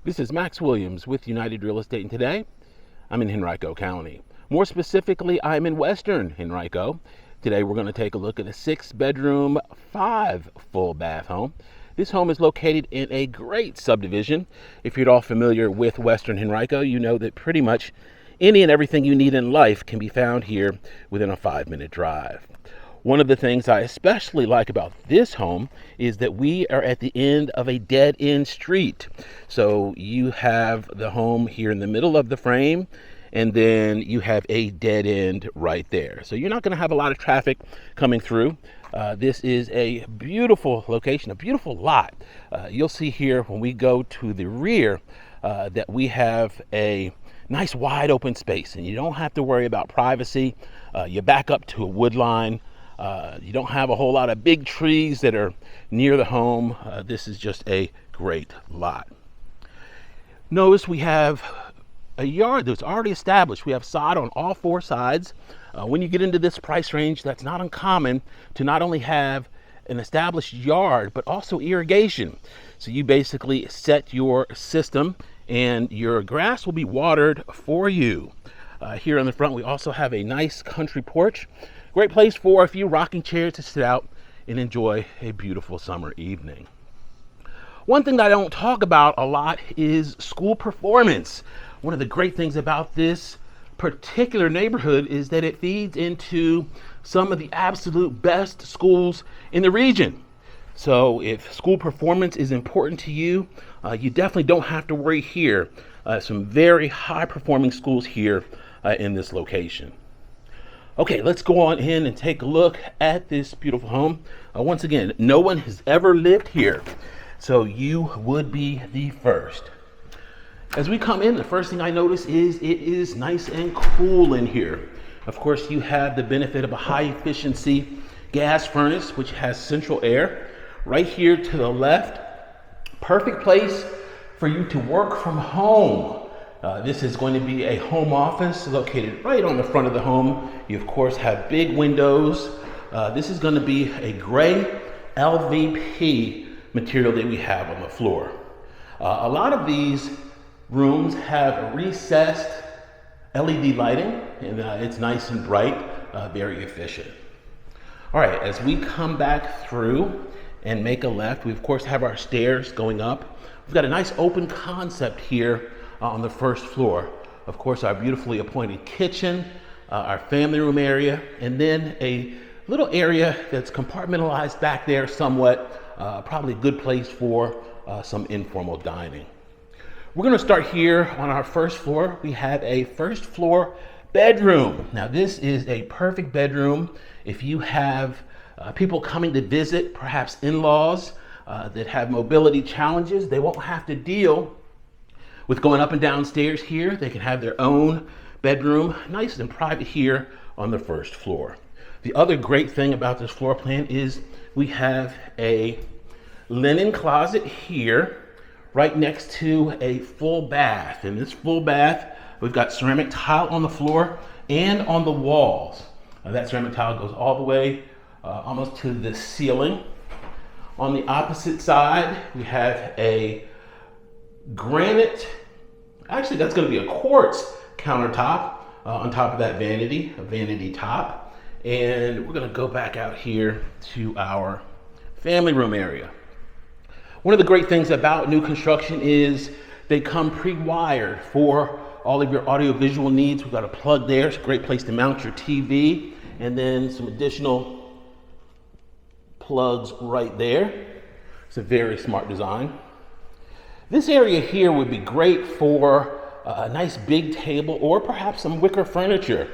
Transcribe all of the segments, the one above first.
This is Max Williams with United Real Estate, and today I'm in Henrico County. More specifically, I'm in Western Henrico. Today we're going to take a look at a 6-bedroom, 5 full bath home. This home is located in a great subdivision. If you're at all familiar with Western Henrico, you know that pretty much any and everything you need in life can be found here within a 5-minute drive. One of the things I especially like about this home is that we are at the end of a dead-end street. So you have the home here in the middle of the frame, and then you have a dead end right there. So you're not going to have a lot of traffic coming through. This is a beautiful location, a beautiful lot. You'll see here when we go to the rear that we have a nice wide open space, and you don't have to worry about privacy. You back up to a wood line. You don't have a whole lot of big trees that are near the home. This is just a great lot. Notice we have a yard that's already established. We have sod on all 4 sides. When you get into this price range, that's not uncommon to not only have an established yard, but also irrigation. So you basically set your system and your grass will be watered for you. Here on the front, we also have a nice country porch. Great place for a few rocking chairs to sit out and enjoy a beautiful summer evening. One thing that I don't talk about a lot is school performance. One of the great things about this particular neighborhood is that it feeds into some of the absolute best schools in the region. So if school performance is important to you, you definitely don't have to worry here. Some very high performing schools here in this location. Okay, let's go on in and take a look at this beautiful home. Once again, no one has ever lived here, so you would be the first. As we come in, the first thing I notice is it is nice and cool in here. Of course, you have the benefit of a high efficiency gas furnace, which has central air. Right here to the left, perfect place for you to work from home. This is going to be a home office located right on the front of the home. You, of course, have big windows. This is going to be a gray LVP material that we have on the floor. A lot of these rooms have recessed LED lighting, and it's nice and bright, very efficient. All right, as we come back through and make a left, we, of course, have our stairs going up. We've got a nice open concept here on the first floor. Of course, our beautifully appointed kitchen, our family room area, and then a little area that's compartmentalized back there somewhat, probably a good place for some informal dining. We're going to start here on our first floor. We have a first floor bedroom. Now this is a perfect bedroom if you have people coming to visit, perhaps in-laws that have mobility challenges. They won't have to deal with going up and down stairs here. They can have their own bedroom, nice and private here on the first floor. The other great thing about this floor plan is we have a linen closet here right next to a full bath. In this full bath, we've got ceramic tile on the floor and on the walls. That ceramic tile goes all the way almost to the ceiling. On the opposite side, we have a granite, actually that's going to be a quartz countertop on top of that vanity, a vanity top. And we're going to go back out here to our family room area. One of the great things about new construction is they come pre-wired for all of your audiovisual needs. We've got a plug there. It's a great place to mount your TV, and then some additional plugs right there. It's a very smart design. This area here would be great for a nice big table or perhaps some wicker furniture.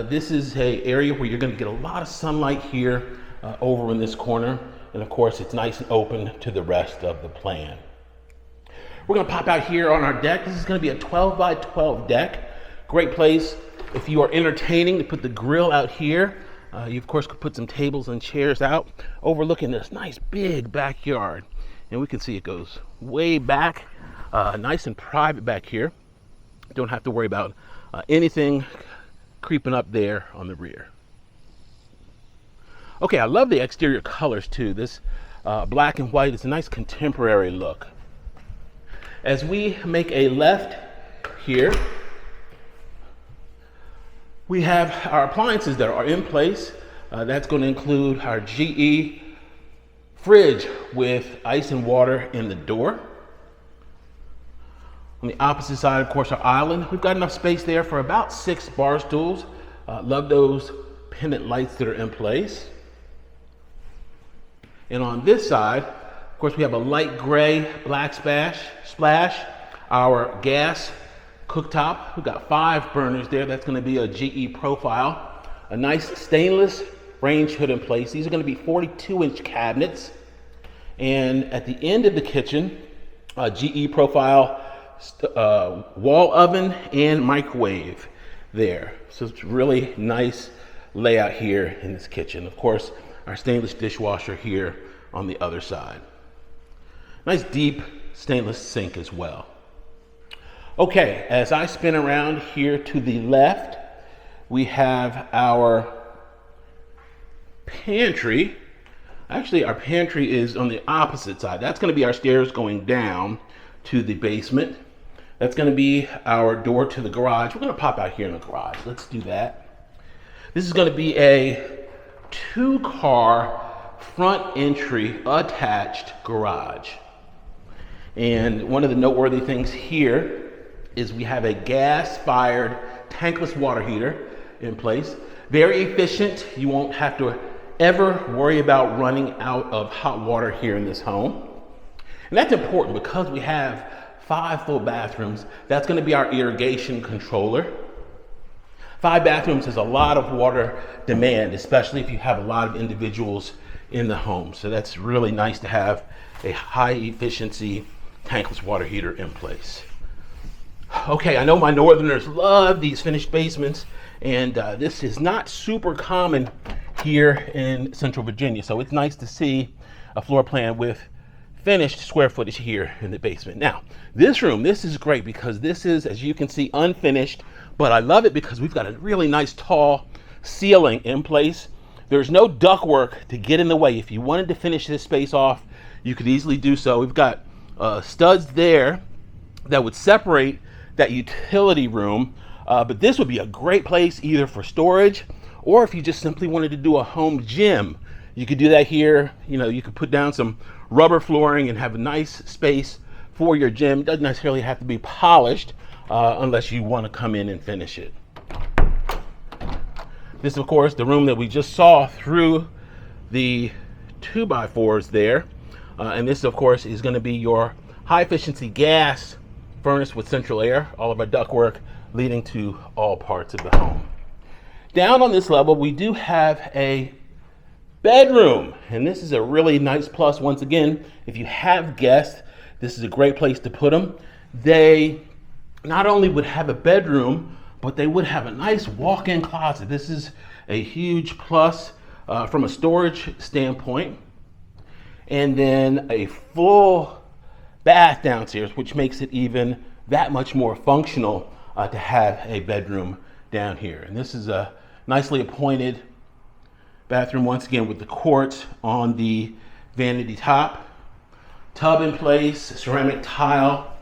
This is an area where you're going to get a lot of sunlight here over in this corner. And of course, it's nice and open to the rest of the plan. We're going to pop out here on our deck. This is going to be a 12 by 12 deck. Great place if you are entertaining to put the grill out here. You, of course, could put some tables and chairs out overlooking this nice big backyard. And we can see it goes way back, nice and private back here. Don't have to worry about anything creeping up there on the rear. Okay, I love the exterior colors too. This black and white is a nice contemporary look. As we make a left here, we have our appliances that are in place. That's going to include our GE fridge with ice and water in the door. On the opposite side, of course, our island. We've got enough space there for about 6 bar stools. Love those pendant lights that are in place. And on this side, of course, we have a light gray black splash, our gas cooktop. We've got 5 burners there. That's going to be a GE profile. A nice stainless range hood in place. These are going to be 42-inch cabinets. And at the end of the kitchen, a GE profile wall oven and microwave there. So it's really nice layout here in this kitchen. Of course, our stainless dishwasher here on the other side. Nice deep stainless sink as well. Okay, as I spin around here to the left, we have our pantry. Actually, our pantry is on the opposite side. That's going to be our stairs going down to the basement. That's going to be our door to the garage. We're going to pop out here in the garage. Let's do that. This is going to be a 2-car front entry attached garage. And one of the noteworthy things here is we have a gas-fired tankless water heater in place. Very efficient. You won't have to ever worry about running out of hot water here in this home. And that's important because we have 5 full bathrooms. That's going to be our irrigation controller. 5 bathrooms is a lot of water demand, especially if you have a lot of individuals in the home. So that's really nice to have a high efficiency tankless water heater in place. Okay, I know my northerners love these finished basements, and this is not super common here in Central Virginia. So it's nice to see a floor plan with finished square footage here in the basement. Now, this room, this is great because this is, as you can see, unfinished, but I love it because we've got a really nice tall ceiling in place. There's no ductwork to get in the way. If you wanted to finish this space off, you could easily do so. We've got studs there that would separate that utility room, but this would be a great place either for storage or if you just simply wanted to do a home gym. You could do that here. You know, you could put down some rubber flooring and have a nice space for your gym. It doesn't necessarily have to be polished unless you want to come in and finish it. This is, of course, the room that we just saw through the 2x4s there. And this, of course, is going to be your high efficiency gas furnace with central air, all of our ductwork leading to all parts of the home. Down on this level, we do have a bedroom, and this is a really nice plus. Once again, if you have guests, this is a great place to put them. They not only would have a bedroom, but they would have a nice walk-in closet. This is a huge plus from a storage standpoint. And then a full bath downstairs, which makes it even that much more functional to have a bedroom down here. And this is a nicely appointed bathroom, once again, with the quartz on the vanity top. Tub in place, ceramic tile.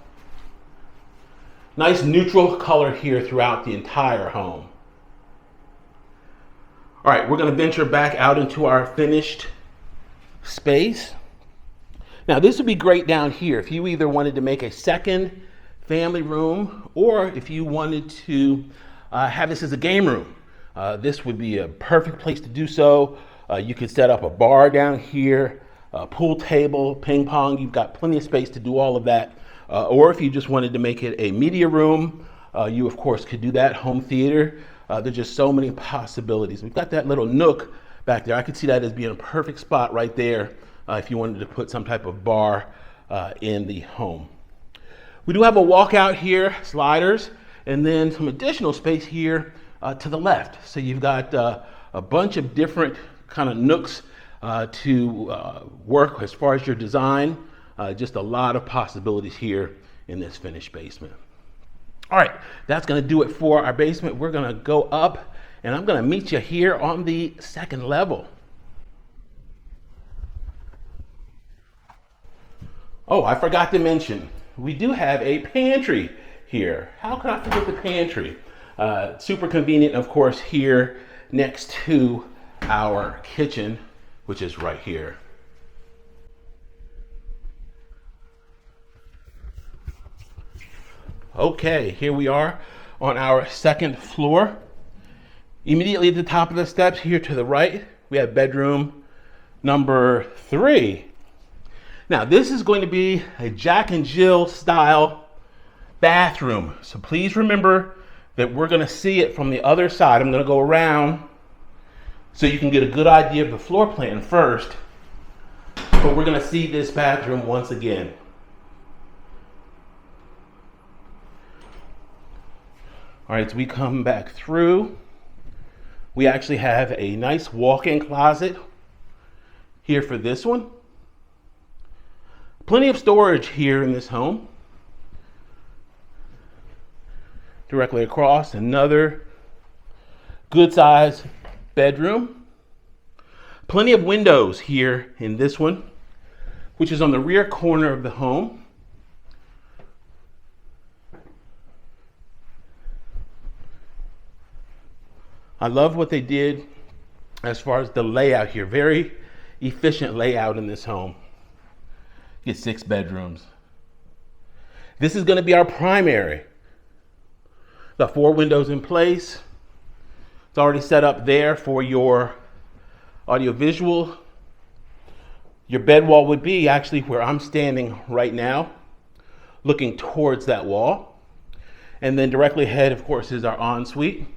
Nice neutral color here throughout the entire home. All right, we're going to venture back out into our finished space. Now, this would be great down here if you either wanted to make a second family room or if you wanted to have this as a game room. This would be a perfect place to do so. You could set up a bar down here, a pool table, ping pong. You've got plenty of space to do all of that. Or if you just wanted to make it a media room, you of course could do that. Home theater. There's just so many possibilities. We've got that little nook back there. I could see that as being a perfect spot right there if you wanted to put some type of bar in the home. We do have a walkout here, sliders, and then some additional space here to the left. So you've got a bunch of different kind of nooks to work as far as your design. Just a lot of possibilities here in this finished basement. All right, that's going to do it for our basement. We're going to go up, and I'm going to meet you here on the second level. Oh, I forgot to mention, we do have a pantry here. How could I forget the pantry? Super convenient, of course, here next to our kitchen, which is right here. Okay, here we are on our second floor. Immediately at the top of the steps here to the right, we have bedroom number 3. Now, this is going to be a Jack and Jill style bathroom. So please remember that we're going to see it from the other side. I'm going to go around so you can get a good idea of the floor plan first. But we're going to see this bathroom once again. All right, so we come back through. We actually have a nice walk-in closet here for this one. Plenty of storage here in this home. Directly across, another good-sized bedroom. Plenty of windows here in this one, which is on the rear corner of the home. I love what they did as far as the layout here. Very efficient layout in this home. Get 6 bedrooms. This is going to be our primary. Got 4 windows in place. It's already set up there for your audiovisual. Your bed wall would be actually where I'm standing right now, looking towards that wall. And then directly ahead, of course, is our ensuite.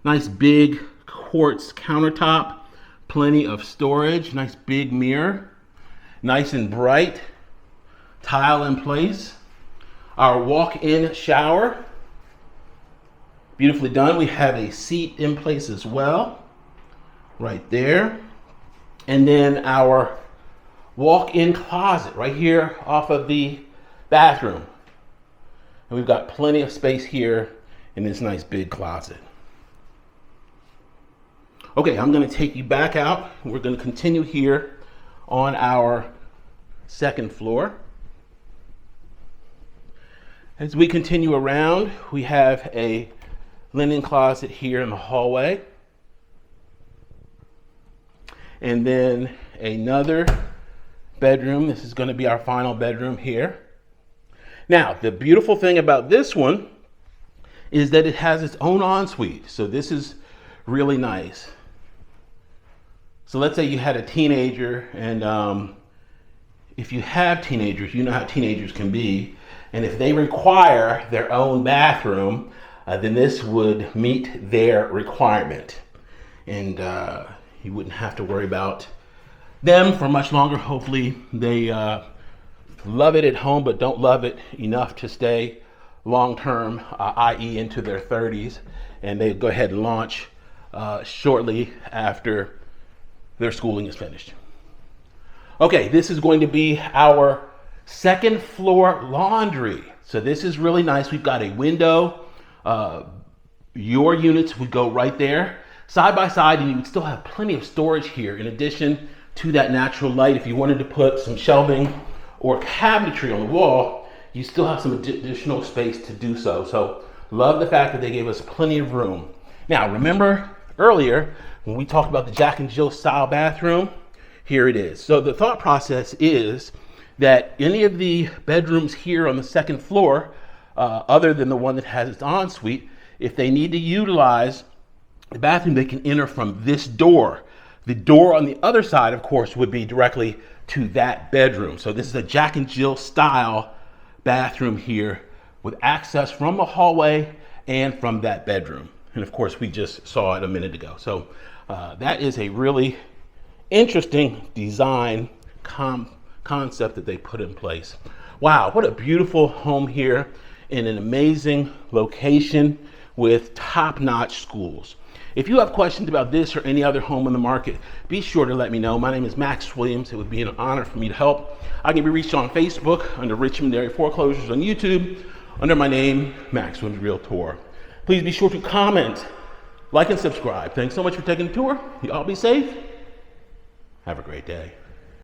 Nice big quartz countertop, plenty of storage, nice big mirror, nice and bright, tile in place. Our walk-in shower, beautifully done. We have a seat in place as well, right there. And then our walk-in closet right here off of the bathroom. And we've got plenty of space here in this nice big closet. Okay, I'm going to take you back out. We're going to continue here on our second floor. As we continue around, we have a linen closet here in the hallway. And then another bedroom. This is going to be our final bedroom here. Now, the beautiful thing about this one is that it has its own ensuite. So this is really nice. So let's say you had a teenager, and if you have teenagers, you know how teenagers can be. And if they require their own bathroom, then this would meet their requirement. And you wouldn't have to worry about them for much longer. Hopefully they love it at home, but don't love it enough to stay long-term, i.e. into their 30s. And they go ahead and launch shortly after their schooling is finished. Okay, this is going to be our second floor laundry. So this is really nice. We've got a window. Your units would go right there, side by side, and you would still have plenty of storage here. In addition to that natural light, if you wanted to put some shelving or cabinetry on the wall, you still have some additional space to do so. So love the fact that they gave us plenty of room. Now, remember earlier when we talked about the Jack and Jill style bathroom, here it is. So the thought process is that any of the bedrooms here on the second floor, other than the one that has its ensuite, if they need to utilize the bathroom, they can enter from this door. The door on the other side, of course, would be directly to that bedroom. So this is a Jack and Jill style bathroom here with access from the hallway and from that bedroom. And of course, we just saw it a minute ago. So that is a really interesting design concept that they put in place. Wow, what a beautiful home here in an amazing location with top-notch schools. If you have questions about this or any other home in the market, be sure to let me know. My name is Max Williams. It would be an honor for me to help. I can be reached on Facebook under Richmond Area Foreclosures, on YouTube under my name, Max Williams Realtor. Please be sure to comment, like, and subscribe. Thanks so much for taking the tour. You all be safe. Have a great day.